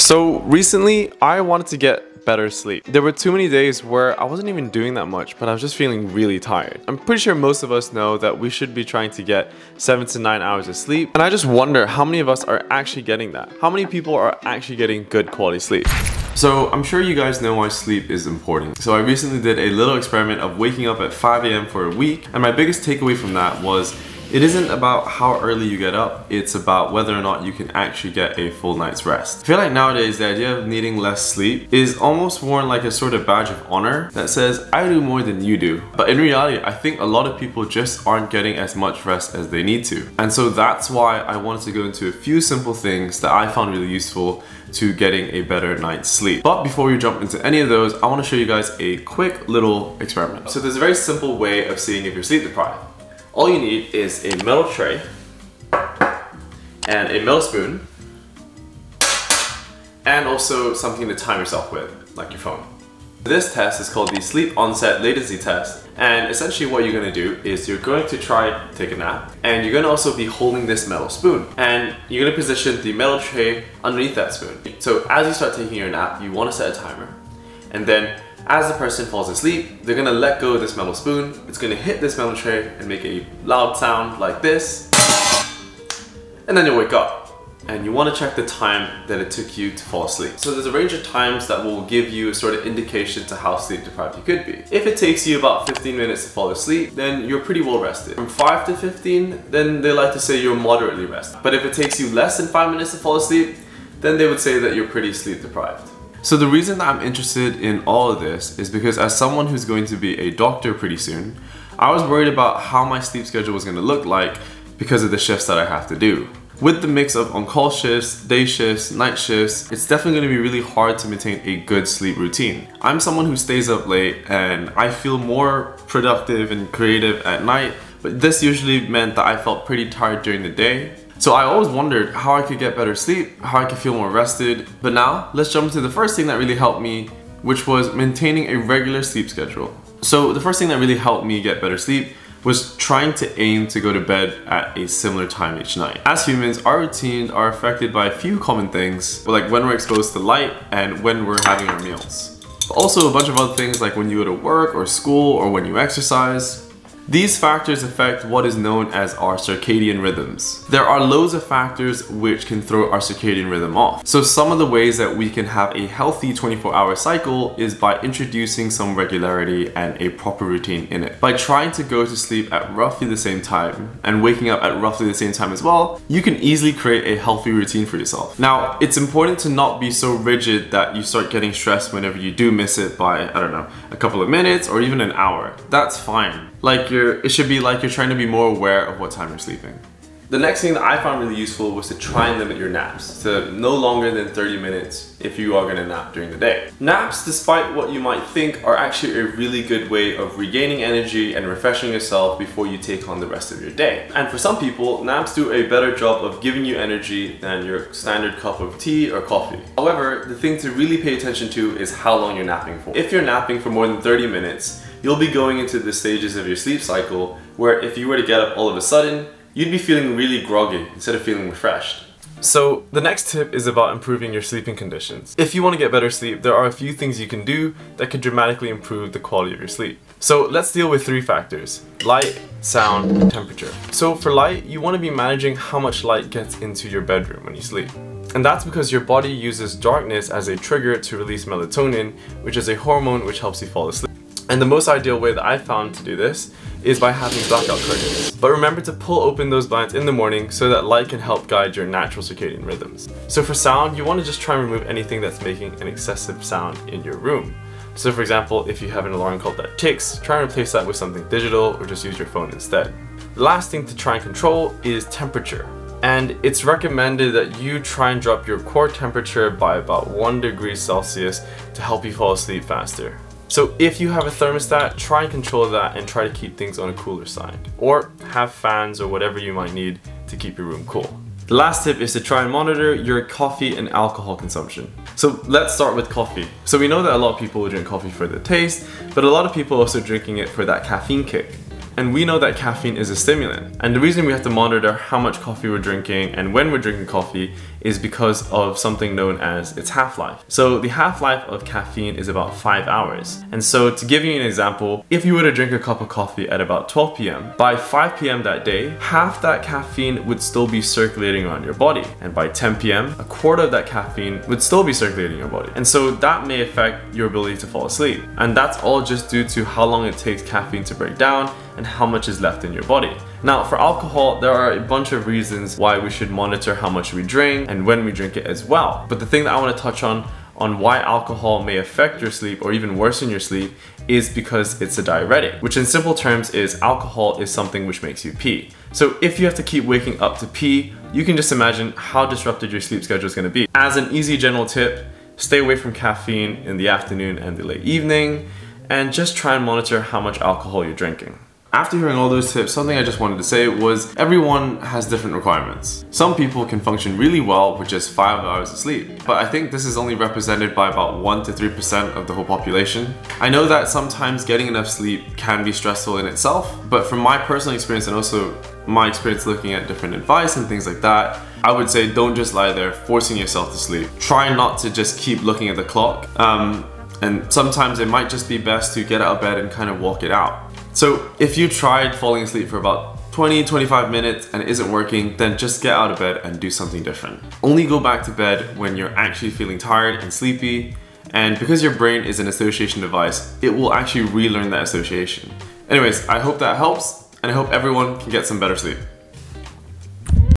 So recently, I wanted to get better sleep. There were too many days where I wasn't even doing that much, but I was just feeling really tired. I'm pretty sure most of us know that we should be trying to get 7 to 9 hours of sleep, and I just wonder how many of us are actually getting that? How many people are actually getting good quality sleep? So I'm sure you guys know why sleep is important. So I recently did a little experiment of waking up at 5 a.m. for a week, and my biggest takeaway from that was it isn't about how early you get up, it's about whether or not you can actually get a full night's rest. I feel like nowadays the idea of needing less sleep is almost worn like a sort of badge of honor that says, I do more than you do. But in reality, I think a lot of people just aren't getting as much rest as they need to. And so that's why I wanted to go into a few simple things that I found really useful to getting a better night's sleep. But before we jump into any of those, I want to show you guys a quick little experiment. So there's a very simple way of seeing if you're sleep deprived. All you need is a metal tray and a metal spoon and also something to time yourself with, like your phone. This test is called the Sleep Onset Latency Test, and essentially what you're going to do is you're going to try to take a nap, and you're going to also be holding this metal spoon, and you're going to position the metal tray underneath that spoon. So as you start taking your nap, you want to set a timer, and then as the person falls asleep, they're gonna let go of this metal spoon. It's gonna hit this metal tray and make a loud sound like this. And then you'll wake up. And you wanna check the time that it took you to fall asleep. So there's a range of times that will give you a sort of indication to how sleep deprived you could be. If it takes you about 15 minutes to fall asleep, then you're pretty well rested. From 5 to 15, then they like to say you're moderately rested. But if it takes you less than 5 minutes to fall asleep, then they would say that you're pretty sleep deprived. So the reason that I'm interested in all of this is because as someone who's going to be a doctor pretty soon, I was worried about how my sleep schedule was going to look like because of the shifts that I have to do. With the mix of on-call shifts, day shifts, night shifts, it's definitely going to be really hard to maintain a good sleep routine. I'm someone who stays up late and I feel more productive and creative at night, but this usually meant that I felt pretty tired during the day. So I always wondered how I could get better sleep, how I could feel more rested. But now, let's jump into the first thing that really helped me, which was maintaining a regular sleep schedule. So the first thing that really helped me get better sleep was trying to aim to go to bed at a similar time each night. As humans, our routines are affected by a few common things, like when we're exposed to light and when we're having our meals. But also a bunch of other things like when you go to work or school or when you exercise. These factors affect what is known as our circadian rhythms. There are loads of factors which can throw our circadian rhythm off. So some of the ways that we can have a healthy 24-hour cycle is by introducing some regularity and a proper routine in it. By trying to go to sleep at roughly the same time and waking up at roughly the same time as well, you can easily create a healthy routine for yourself. Now, it's important to not be so rigid that you start getting stressed whenever you do miss it by, I don't know, a couple of minutes or even an hour. That's fine. It should be like you're trying to be more aware of what time you're sleeping. The next thing that I found really useful was to try and limit your naps to no longer than 30 minutes if you are going to nap during the day. Naps, despite what you might think, are actually a really good way of regaining energy and refreshing yourself before you take on the rest of your day. And for some people, naps do a better job of giving you energy than your standard cup of tea or coffee. However, the thing to really pay attention to is how long you're napping for. If you're napping for more than 30 minutes, you'll be going into the stages of your sleep cycle where if you were to get up all of a sudden, you'd be feeling really groggy instead of feeling refreshed. So the next tip is about improving your sleeping conditions. If you want to get better sleep, there are a few things you can do that could dramatically improve the quality of your sleep. So let's deal with 3 factors: light, sound, and temperature. So for light, you want to be managing how much light gets into your bedroom when you sleep. And that's because your body uses darkness as a trigger to release melatonin, which is a hormone which helps you fall asleep. And the most ideal way that I found to do this is by having blackout curtains. But remember to pull open those blinds in the morning so that light can help guide your natural circadian rhythms. So for sound, you want to just try and remove anything that's making an excessive sound in your room. So for example, if you have an alarm clock that ticks, try and replace that with something digital or just use your phone instead. The last thing to try and control is temperature. And it's recommended that you try and drop your core temperature by about 1 degree Celsius to help you fall asleep faster. So if you have a thermostat, try and control that and try to keep things on a cooler side. Or have fans or whatever you might need to keep your room cool. The last tip is to try and monitor your coffee and alcohol consumption. So let's start with coffee. So we know that a lot of people drink coffee for the taste, but a lot of people are also drinking it for that caffeine kick. And we know that caffeine is a stimulant. And the reason we have to monitor how much coffee we're drinking and when we're drinking coffee is because of something known as its half-life. So the half-life of caffeine is about 5 hours. And so to give you an example, if you were to drink a cup of coffee at about 12 p.m., by 5 p.m. that day, half that caffeine would still be circulating around your body. And by 10 p.m., a quarter of that caffeine would still be circulating in your body. And so that may affect your ability to fall asleep. And that's all just due to how long it takes caffeine to break down and how much is left in your body. Now, for alcohol, there are a bunch of reasons why we should monitor how much we drink and when we drink it as well. But the thing that I want to touch on why alcohol may affect your sleep or even worsen your sleep is because it's a diuretic, which in simple terms is alcohol is something which makes you pee. So if you have to keep waking up to pee, you can just imagine how disrupted your sleep schedule is going to be. As an easy general tip, stay away from caffeine in the afternoon and the late evening, and just try and monitor how much alcohol you're drinking. After hearing all those tips, something I just wanted to say was everyone has different requirements. Some people can function really well with just 5 hours of sleep, but I think this is only represented by about 1 to 3% of the whole population. I know that sometimes getting enough sleep can be stressful in itself, but from my personal experience and also my experience looking at different advice and things like that, I would say don't just lie there forcing yourself to sleep. Try not to just keep looking at the clock, and sometimes it might just be best to get out of bed and kind of walk it out. So if you tried falling asleep for about 20-25 minutes and it isn't working, then just get out of bed and do something different. Only go back to bed when you're actually feeling tired and sleepy, and because your brain is an association device, it will actually relearn that association. Anyways, I hope that helps, and I hope everyone can get some better sleep.